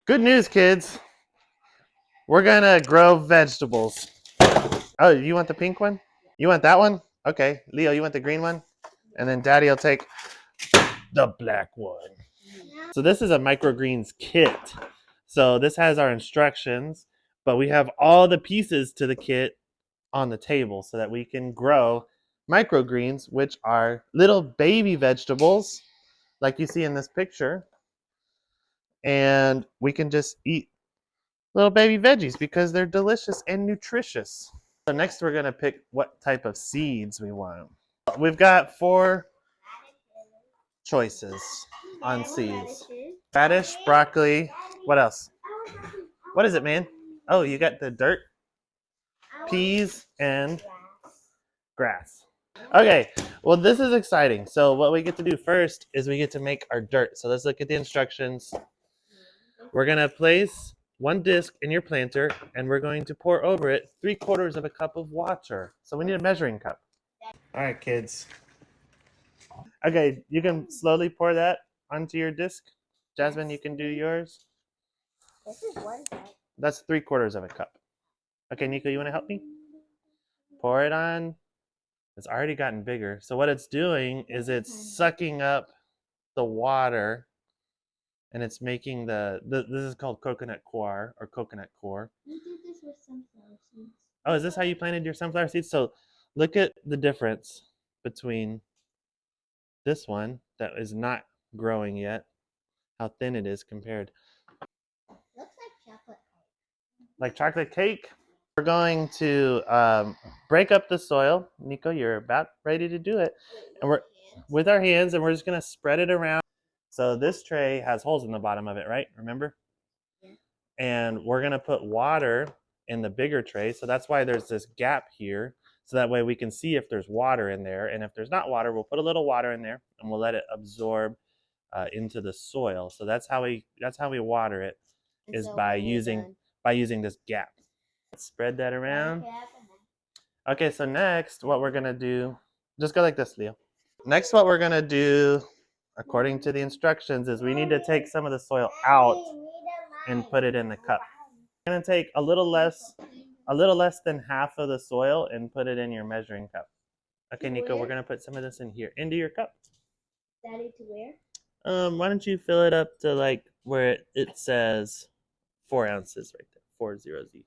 Good news, kids. We're gonna grow vegetables. Oh, you want the pink one? You want that one? Okay. Leo, you want the green one? And then Daddy will take the black one. So this is a microgreens kit. So this has our instructions, but we have all the pieces to the kit on the table so that we can grow microgreens, which are little baby vegetables like you see in this picture. And we can just eat little baby veggies because they're delicious and nutritious. So next we're gonna pick what type of seeds we want. We've got 4 choices on seeds. Radish, broccoli, what else? What is it, man? Oh, you got the dirt, peas, and grass. Okay, well this is exciting. So what we get to do first is we get to make our dirt. So let's look at the instructions. We're gonna place 1 disc in your planter and we're going to pour over it 3/4 of a cup of water. So we need a measuring cup. All right, kids. Okay, you can slowly pour that onto your disc. Jasmine, you can do yours. This is 1 cup. That's 3/4 of a cup. Okay, Nico, you want to help me? Pour it on. It's already gotten bigger. So what it's doing is it's sucking up the water and it's making this is called coconut coir or coconut core. We did this with sunflower seeds. Oh, is this how you planted your sunflower seeds? So look at the difference between this one that is not growing yet, how thin it is compared. Looks like chocolate cake. Like chocolate cake. We're going to break up the soil. Nico, you're about ready to do it. And we're with our hands, and we're just going to spread it around. So this tray has holes in the bottom of it, right? Remember? Yeah. And we're going to put water in the bigger tray. So that's why there's this gap here. So that way we can see if there's water in there. And if there's not water, we'll put a little water in there and we'll let it absorb into the soil. So that's how we water it, is so by using this gap. Spread that around. Okay, so next what we're gonna do, just go like this, Leo. Next what we're gonna do, according to the instructions, is we need to take some of the soil out and put it in the cup. We're gonna take a little less than half of the soil and put it in your measuring cup. Okay, Nico, we're gonna put some of this in here, into your cup. Daddy, to where? Why don't you fill it up to like where it says 4 ounces right there, 40Z.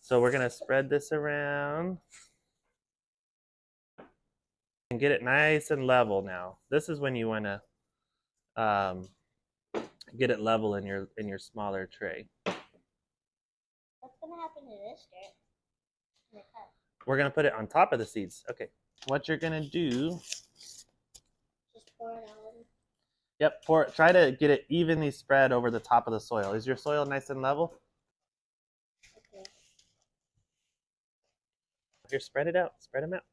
So we're gonna spread this around and get it nice and level now. This is when you wanna get it level in your smaller tray. What's gonna happen to this dirt? We're gonna put it on top of the seeds. Okay. What you're gonna do? Just pour it out. Yep. Try to get it evenly spread over the top of the soil. Is your soil nice and level? Okay. Here, spread it out. Spread them out.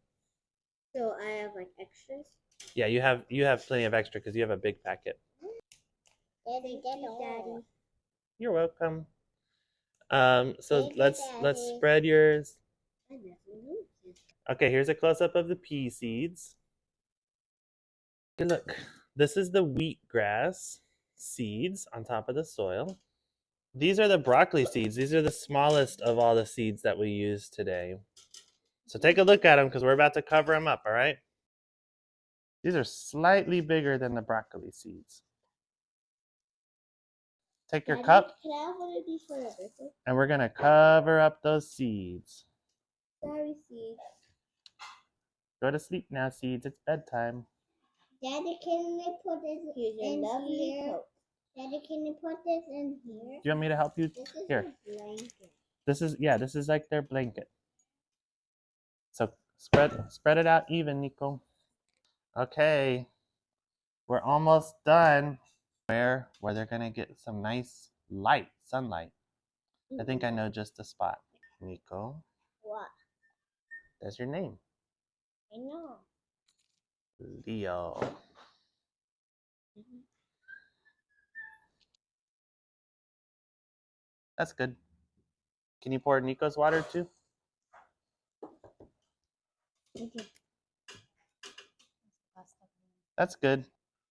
So I have like extras? Yeah, you have plenty of extra because you have a big packet. Daddy, Daddy. You're welcome. So let's spread yours. Okay, here's a close-up of the pea seeds. Okay, look, this is the wheatgrass seeds on top of the soil. These are the broccoli seeds. These are the smallest of all the seeds that we use today. So take a look at them because we're about to cover them up, all right? These are slightly bigger than the broccoli seeds. Take your cup, can I have one of these for your birthday? and we're going to cover up those seeds. Sorry, seeds. Go to sleep now, seeds. It's bedtime. Daddy, can I put this in here? Daddy, can you put this in here? Do you want me to help you? This is Here. a blanket. This is like their blanket. So spread it out even, Nico. Okay. We're almost done. Where they're gonna get some nice sunlight. I think I know just the spot. Nico. What? There's your name. I know. Leo. That's good. Can you pour Nico's water too? Okay. That's good.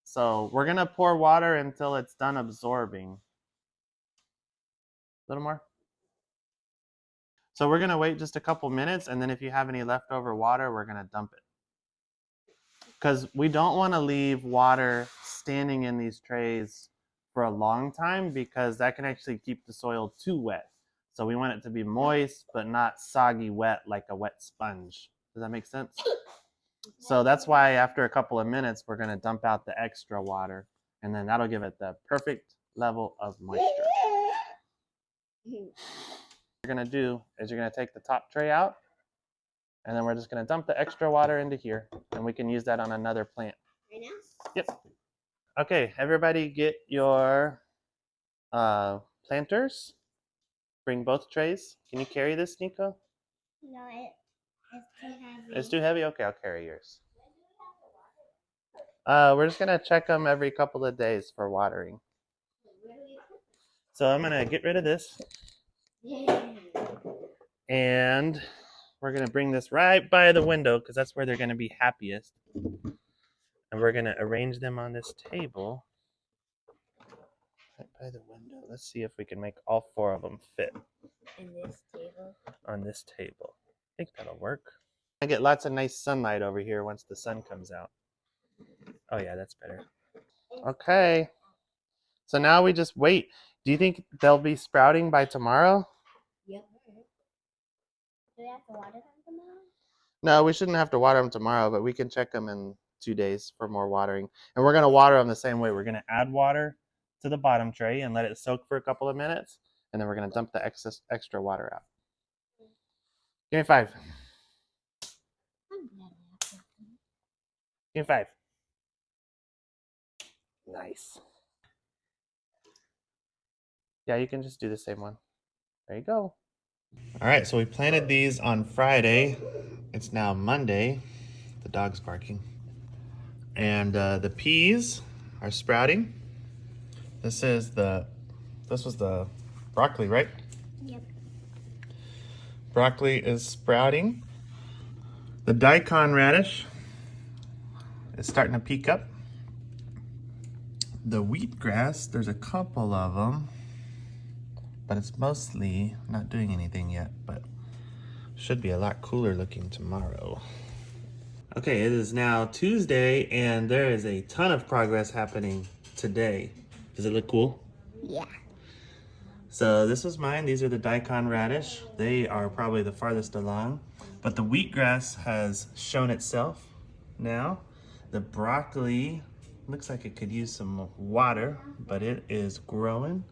So we're gonna pour water until it's done absorbing. little more. So we're gonna wait just a couple minutes, and then if you have any leftover water, we're gonna dump it. Because we don't want to leave water standing in these trays for a long time, because that can actually keep the soil too wet. So we want it to be moist, but not soggy wet like a wet sponge. Does that make sense? So that's why after a couple of minutes, we're gonna dump out the extra water, and then that'll give it the perfect level of moisture. What you're gonna do is you're gonna take the top tray out, and then we're just gonna dump the extra water into here, and we can use that on another plant. Right now? Yep. Okay, everybody get your planters. Bring both trays. Can you carry this, Nico? No, it's too heavy. It's too heavy? Okay, I'll carry yours. We're just gonna check them every couple of days for watering. So I'm gonna get rid of this. And we're gonna bring this right by the window, because that's where they're gonna be happiest. And we're gonna arrange them on this table right by the window. Let's see if we can make all 4 of them fit In this table. on this table. I think that'll work. I get lots of nice sunlight over here once the sun comes out. Oh yeah, that's better. Okay. So now we just wait. Do you think they'll be sprouting by tomorrow? Yep. Do we have to water them tomorrow? No, we shouldn't have to water them tomorrow, but we can check them in 2 days for more watering. And we're going to water them the same way. We're going to add water to the bottom tray and let it soak for a couple of minutes. And then we're going to dump the extra water out. Give me 5. Give me 5. Nice. Yeah, you can just do the same one. There you go. All right, so we planted these on Friday. It's now Monday. The dog's barking. And the peas are sprouting. This was the broccoli, right? Yep. Broccoli is sprouting. The daikon radish is starting to peek up. The wheatgrass, there's a couple of them, but it's mostly not doing anything yet, but should be a lot cooler looking tomorrow. Okay, it is now Tuesday, and there is a ton of progress happening today. Does it look cool? Yeah. So this was mine. These are the daikon radish. They are probably the farthest along, but the wheatgrass has shown itself now. The broccoli looks like it could use some water, but it is growing.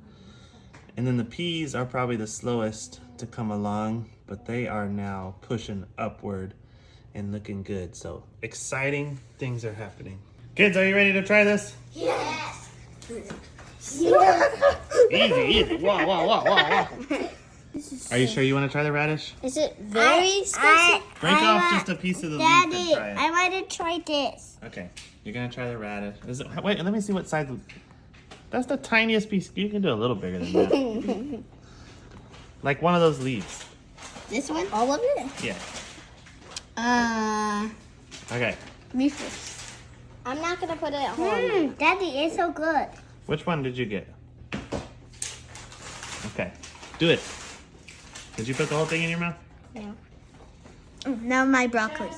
And then the peas are probably the slowest to come along, but they are now pushing upward and looking good. So exciting things are happening. Kids, are you ready to try this? Yes. Easy. Whoa, whoa, whoa, whoa, whoa. Are you sure you want to try the radish? Is it very spicy? Break off just a piece of the leaf and Daddy, try it. I want to try this. Okay, you're gonna try the radish. Wait, let me see what size. That's the tiniest piece. You can do a little bigger than that. Like one of those leaves. This one? All of it? Yeah. Okay. Me first. I'm not gonna put it on. Daddy, it's so good. Which one did you get? Okay. Do it. Did you put the whole thing in your mouth? No. Now my broccoli.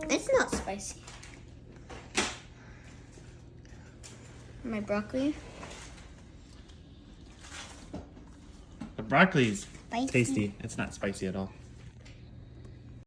It's not spicy. My broccoli. The broccoli's Spicy. tasty. It's not spicy at all.